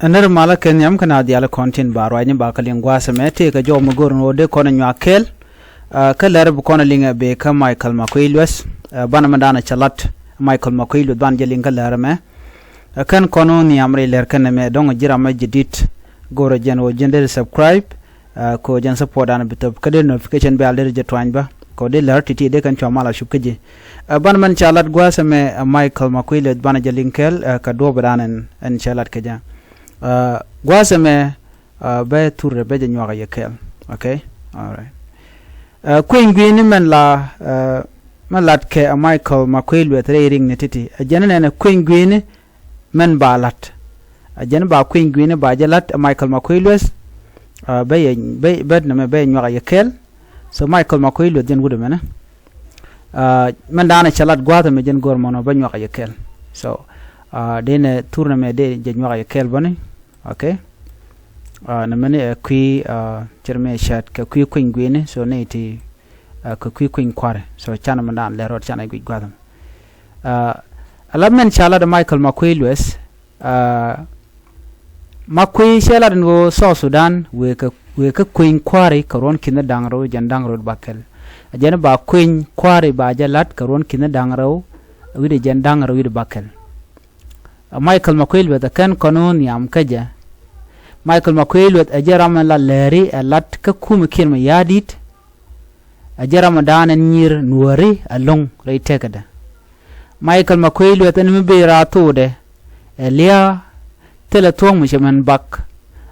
Anar mala kenyam kana diala content baro ni ba kalin gwasa mete ka jo mugor no de kono nyakel kalar bu kono linga be ka Michael Makwilwas bana mandana chalat Michael Makwilwas ban jelin kalar me kan kono ni amre ler kan me don jira ma jidit goro jen o jende subscribe ko jen support ana bitop kade notification be alder je twanja ko de ler titi de kan chamala shukje ban man chalat gwasa me Michael Makwilwas bana jelin kel ka do badan en chalat keja gwaseme be tour be nywa yekel okay all right kuëny men la malat ke Michael Makwilwas ring ne titi ajana ne kuëny men balat ajana ba kuëny ba jalat Michael Makwilwas be na me be nywa yekel so Michael Makwilwas den wude mena man dana chalat gwata me jen gormono be nywa yekel so dene tour me de je nywa yekel bani okay na mane kui jerme chat ka kui kuëny so ne ti ka kui kware so chana mandan le rot chana gui gwadam alam men chala da Michael Makwilwas makui chala no so Sudan we ka kuëny kware karon kinda dangro jandangro bakel ajana ba kuëny kware ba jalat karon kinda dangro wi jandangro wi bakel Michael Makwilwas da kan konon yam kaja Michael Makwilwas ajaram la leri alat ka kum kirma yadit ajaram dana nyir nuääri along reitekada Michael Makwilwas an mbe rato de elia teletong mshaman bak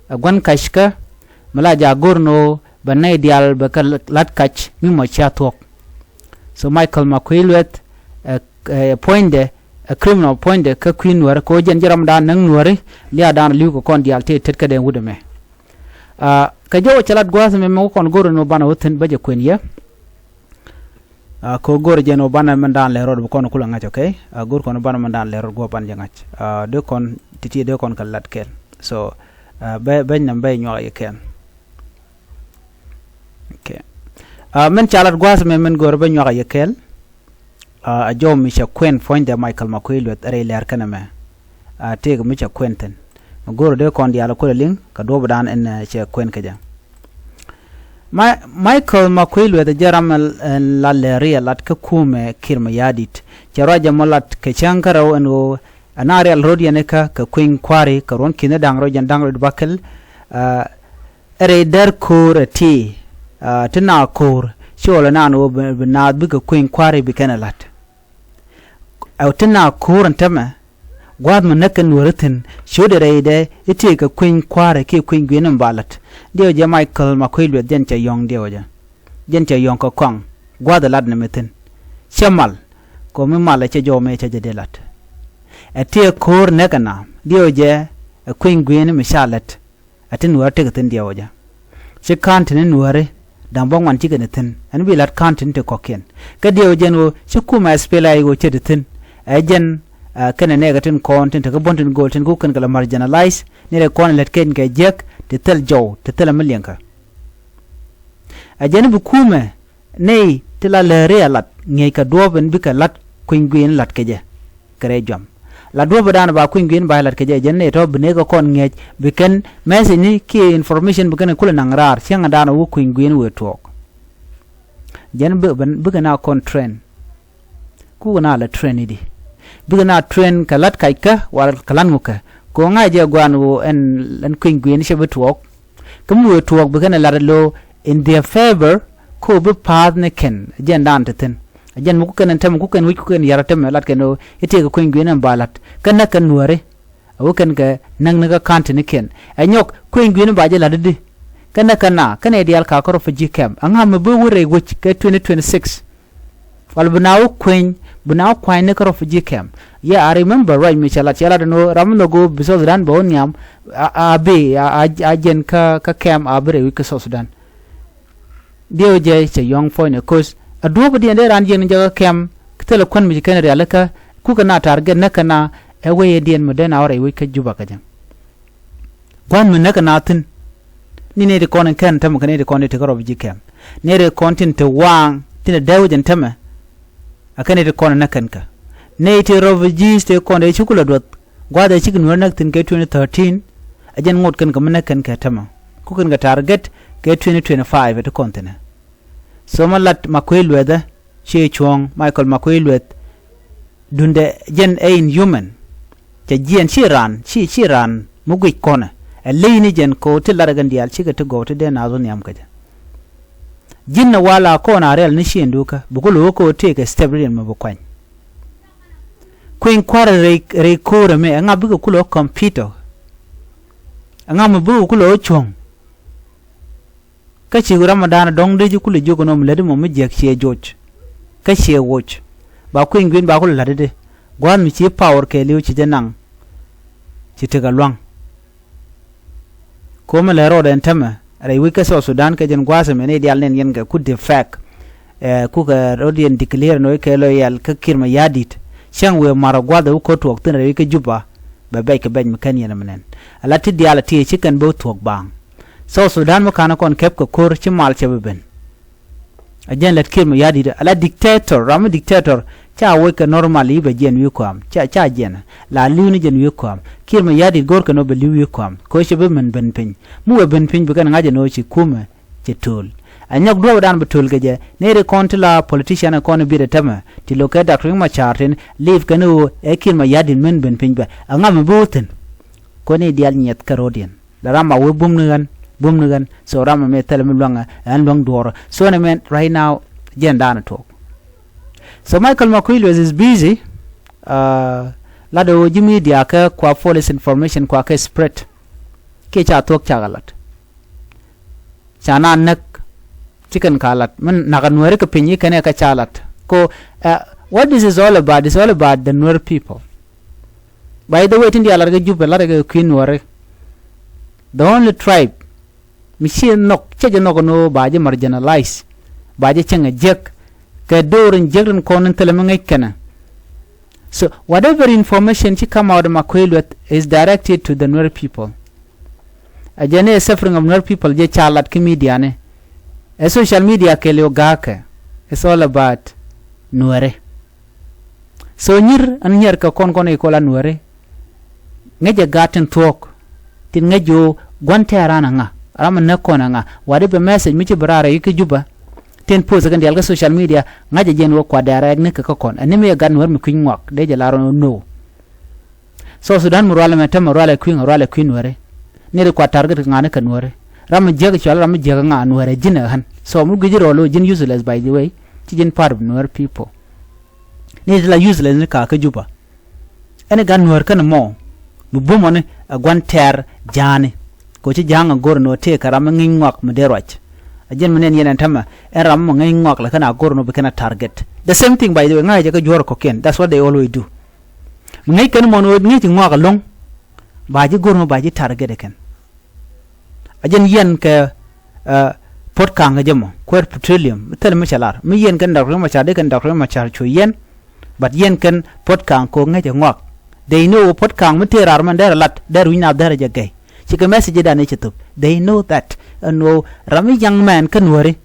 agwan kashka mala jagorno banay dial bakal lat kach mi mo chatok so Michael Makwilwas poinde a criminal point de ka queen war ko jen jaram dan nang nuääri lia dan liu ko kon dial te tet ka den wude me ka jo chalat gwas me mo kon goro no bana woten baje kuëny ko goro jeno bana man dan le rod ko no kula ngach okay gor ko no bana man dan le rod go ban jangach de kon titi de kon kalat kel so be nam be nyoa yeken okay men chalat gwas me men goro be nyoa yekel a jom mi cha kwen fonde Michael Makwilwas are ler kaname teg mi cha kwenten goro de kon diala ko ling ka do badan en cha kwen kaja Michael Makwilwas jaram la leria lat ka kume kirma yadit charaja molat ke chankaro eno anari al rodiane ka kuëny kware karon kine dangro jandangro bakel are der kor ti tina kor shola nano na bi ka kuëny kware bi kanalat awtina kuran tama gwad man nakan waratin shode reide ite ka kuëny kware ke kuëny balat dio je Michael Makwilwas den cha yong dio ja den cha yong ko kong gwad lad na metin shamal ko mi mala cha jo me cha jedelat ate kor nakana dio je kuëny mishalat atin warte tin dio ja shi kantin nuääri dan bong wan chigen tin an bi lat kantin te koken ka dio jeno shi kuma spela go chedetin ajen kana negatin content ka bontin golden ko kan kala marginalize ne re kon let ken ke jek te tel jow te tel milyanka ajen bu kuma nei tela le realat ngey ka doben bi ka lat kuëny lat keje kare jam la do badan ba kuëny ba lat keje jen ne to bne ko kon ngej bi ken message ni ki information bi kan kula nangrar sianga dana wo kuëny we tok jen bi kana kon trend ku na la trend di bigana train kalat kaika war kalan muka ko ngaje gwanu en kuëny shebe tuok kamu tuok bigana larlo in their favor ko be partner ken jen dan ten jen muku ken tam ku ken wi ku ken yaratem lat ken ite ko kuëny en balat kana kan nuääri awu ken ga nang naga kantini ken anyok kuëny ba je laddi kana ideal ka ko faji kem anga me be wure wich ke 2026 wal bunaw kuëny bunaw kwaine ko faji kem yeah I remember right mi chala no ramno go biso Sudan bo nyam ajen ka kem abre wi ko Sudan dio je che yong foine cause adobo di ande ran jen jaga kem tele kon mi ken re alaka ku kana target nakana e weye dien mo den awre wi ka juba ka jam kwan mi nakana tin ni ne de kon kan tam kan de kon de ko faji kem ne de kontin te wang tin dawo jen tama akane de kon nakanka ne te refugees te kon de chukula dot gwada chikin warnak tin ke 2013 ajen ngot kan kamana kan ka tama ku kan ga target ke 2025 to kontena so malat makwelweda che chong Michael makwelwed dunde jen ein human ja jien chiran mugi kona leini jen ko tilara gandial chiga to go to de nazo nyam kaja jinna wala kona rel ni shinduka bukulu ko take stable ma bukwany kuin kware re kore me nga bugo kulo computer nga mu bugo kulo chong ka chi ramadan dong de kulo jogo no mlede mo me jek che joj ka che watch ba kuin gwin ba kulo ladede gwan mi chi power ke liu chi denang chi tega lwang ko me lero den tama re wika so Sudan ke jen gwasa me ne dial nen yen ga ku de fak ku ga rodien declare no ke lo yal ka kirma yadit chang we maragwada ko tok tin re ke juba ba bay ke ben kan yen menen alati dial ti chicken bo tok bang so Sudan mo kana kon kep ko kor chi mal che ben ajen let kirma yadit ala dictator ram dictator cha we ke normally be jen wi kwam cha jen la liuni jen wi kwam kirma yadit gor ke no be liwi kwam ko che be men ben pin mu ben pin be kan ngaje no chi kuma che tol anyok do dan betul geje ne re kontla politician ko ne bi de tama ti loke da kring chartin leave kanu e kirma yadit men ben pin be angam boten ko ne dial nyet karodian la rama we bumnugan so rama me tele mi longa an long dor so ne men right now jen dana talk. So Michael McQueen is busy lado jimi dia ka kwa false information kwa ka spread ke cha tok chagalat chana nak chicken kalat man naga nuere ka pinyi kane ka chalat ko what this is all about is all about the Nuer people. By the way tindi alarga jubela ga queen nuere the only tribe machine nok cheje nok no baje marginalize baje chenga jek ka dorin jegren konen telemengai kana. So whatever information she come out of Makwelwet is directed to the Nuer people. Ajane suffering of Nuer people je chalat ki media ne. A social media ke leo gaka. It's all about Nuere. So nyir ka kon ikola Nuere. Ngeje gaten talk. Tin ngejo gwante arana nga. Arama nekona nga. Whatever message michi barara yiki juba. Ten post again the social media ngaje jen wo kwa direct ne ka kon anime gan war mi kwin wak de jalaro no so Sudan murala meta murala kwin wore ne de kwa target ngane kan wore ram jeg chal ram jeg nga wore jina han so mu gijiro lo jin useless by the way ti jin part of Nuer people ne de la useless ne ka juba ene gan wor kan mo mu bomone gwan ter jani ko ci janga gor no te karam ngin wak mu de roch ajen menen yenen tama eram mo ngay ngok la kana gorno be kana target the same thing by the way ngay jaga jor ko ken that's what they always do ngay kan mo no ngi ti ngok long baji gorno baji target ken ajen yen ke pot kanga jemo ko petroleum tel ma chalar mi yen kan dakro ma chade kan dakro ma char chu yen but yen kan pot kang ko ngay ngok they know pot kang mi terar man der lat der wina der jagay chika message da ne chitup they know that no rami young man can worry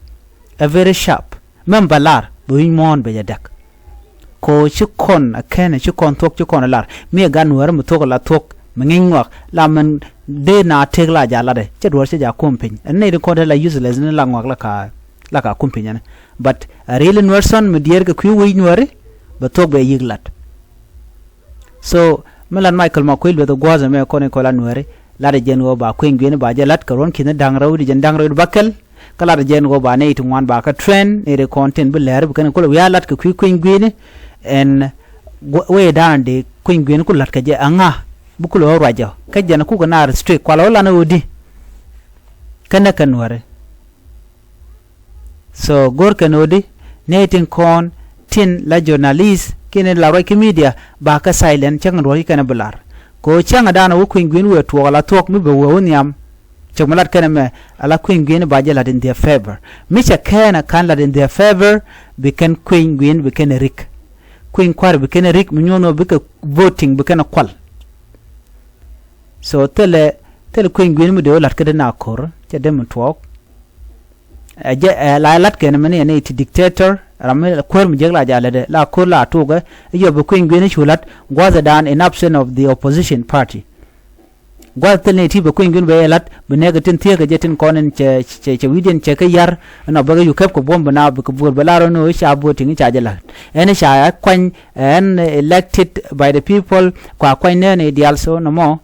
a very sharp membalar buin mon be yadak ko chukon a ken chukon tok chukon lar me gan war mu tok la tok mangingwak la man de na tegla jala de chedwor se ja kompin ne de ko de la useless ne la ngwak la ka kompin ne but a real person me dier ga ku wi nware ba tok be yiglat so melan Michael McQueen be the gwaza me ko ne ko la nware la de jen go ba kwing gene ba je lat karon kin dangraw di jen dangraw bakkel kala de jen go ba ne itu wan ba ka trend ne de content be leer bu kan ko ya lat ka kwing gene en we dan de kwing gene ko lat ka je anga bu ko lo rajo ka jen ku na restrict kwala wala na wodi kana kan ware so gor kan wodi ne tin kon tin la journalist kin la roki media ba ka silent chang ro kan bular ko changa dana wo queen gwen we to wala tok mi be wo nyam chamalat kana me ala queen gwen ba jela in their favor micha kana kan la in their favor be kan queen gwen be kan rik queen kwar be kan rik mi nyono be ka voting be kan kwal so tele queen gwen mi de lat ka na kor cha dem tok la lat kana me ne ti dictator ramel kwel mi jegla jala de la ko la toga yo be queen gwen chulat gwaza dan in absence of the opposition party gwa tene ti be kuin gun be lat be ne gatin tie ga jetin konen che widien che ka yar na ba yu kep ko bomba na be ko bur balaro no sha bo tingi cha jala ene sha kwan en elected by the people kwa kwan ne ideal so no mo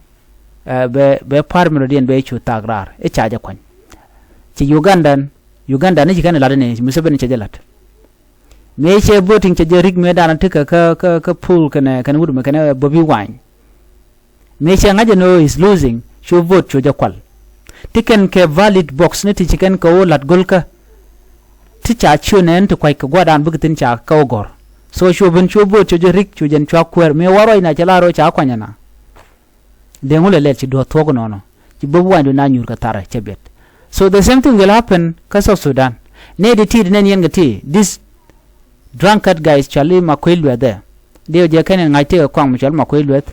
be parmero dien be chu tagrar e cha ja kwan ci Uganda ne ci kan la ne Museveni cha jalat me che voting che jerik me dana tika ka pool kana wudu me kana Bobby Wine me che ngaje no is losing show vote cho jakwal tiken ke valid box ne ti chicken ko lat golka ti cha chunen to kwai ka gwadan bugitin cha ka gor so show vote cho jerik cho jen cha kwer me waro ina cha ro cha kwanyana de ngule le ci do togo nono ci Bobby Wine do na nyur ka tara chebet. So the same thing will happen ka South Sudan ne de ti ne yen gati this drunkard guys Charlie Makwel were there they je kan ngai te kwang Charlie Makwel wet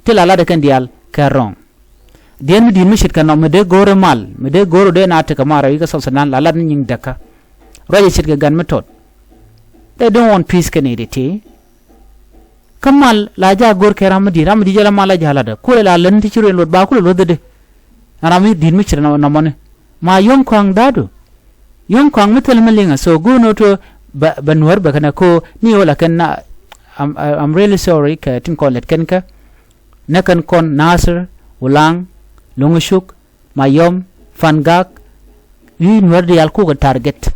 te la de kan dial ka wrong den mi di mi shit kan no me de gore mal me de goro de na te kamara yi ka South Sudan la ni nying daka roje shit ga gan method they don't want peace kan ne ti kamal la ja gor ke ramdi jala mala jala da ko la lan ti chiro lot ba ko lo de arami din mi chira na mane ma yong kwang dadu yong kwang metel melinga so go no to banwar ba kana ko ni wala kan na I'm really sorry ka tin ko let kan ka na kan kon Nasser ulang lungushuk mayom fangak yi nwar de alko ga target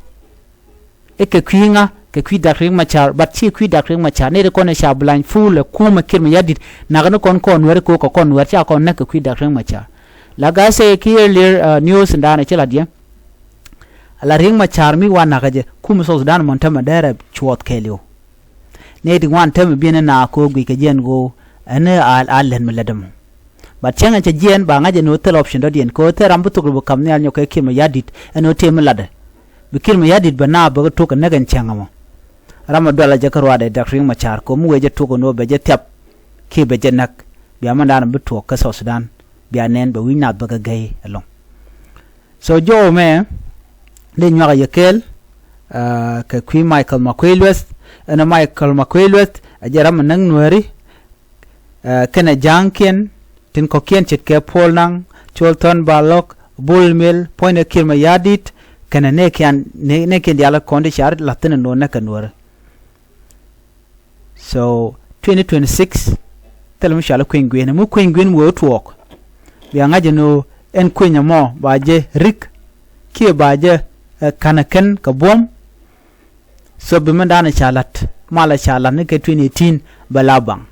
e ke kwinga ke kwi dakring machar bat chi kwi dakring machar ne de kon sha blind full ko ma kirma yadit na ga kon nwar ko ko kon nwar cha kon na ke kwi dakring machar la ga se clear news ndana chela dia la ring machar mi wana gaje kum so Sudan montama dara chuot kelio ne di wan tem bi na ko gwi ke jen go ane alen meladam ba chenga che jen ba ngaje no tel option do dien ko te rambu to go kam ne alnyo ke kim yadit eno te melade bi kim yadit ba na ba to ka nagan chenga mo rama dola je karwa de ring machar ko mu weje to go no be je tap ki be je nak bi amanda na bu to ka so Sudan bi anen ba wina ba ga gay along so jo me de nyara yekel ka kwi Michael Makwelwes ana Michael Makwelwes ajaram nang nueri kana janken tin ko kien chit ke polnang cholton balok bulmil point kirma yadit kana ne kyan ne ken diala konde char latin no na kanwar so 2026 telum shala kwingwen mu kwingwen wo tuok bi ngaje no en kwenya mo baje rik ki baje kanaken ka bom so bi mandana chalat mala chalat ne ke 2018 balabang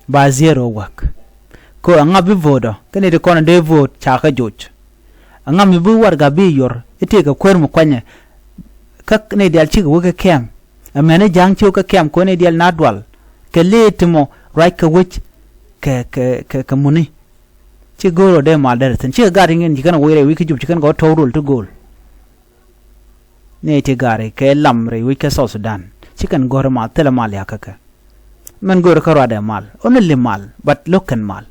ba zero wak ko anga bi vodo kene de kono de vote cha ka joj anga mi bu war ga bi yor ite ka kwer mu kwanya kak ne dial chi go ka kem amene jang chi ka kem ko ne dial nadwal ke letimo right ka wich ka muni chi goro de mal der tan chi ga ringen jikana woire wi ki jup chikan go tawrul to gol ne te gare ke lamre wi ka South Sudan chikan goro ma tele mal yakaka man goro ka rada mal only mal but lokan mal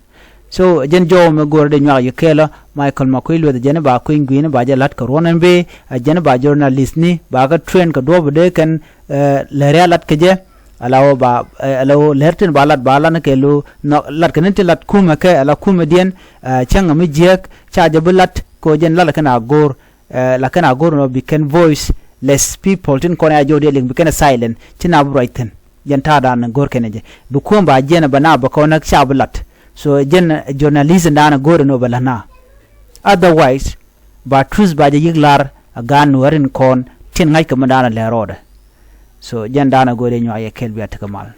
so jen jo me goro de nya yakela Michael Makwelwes de ba ko ingwine ba ja lat ka ronan be jen ba journalist ni ba ga train ka do de kan le lat ke je alawo ba alawo lerten balat balana ke lu no lat kan te lat kuma ke ala kuma dien changa mi jek cha jabulat ko jen la kana gor la kana gor no be can voice less people tin ko na jode ling be kana silent tina brighten jen ta da na gor keneje bu ko ba jen ba na ba ko na cha bulat so jen journalism da na gor no balana otherwise ba truth ba je yiglar gan warin kon tin ngai ka madana le roda so jen da na gode nyo ayekel bi atakamal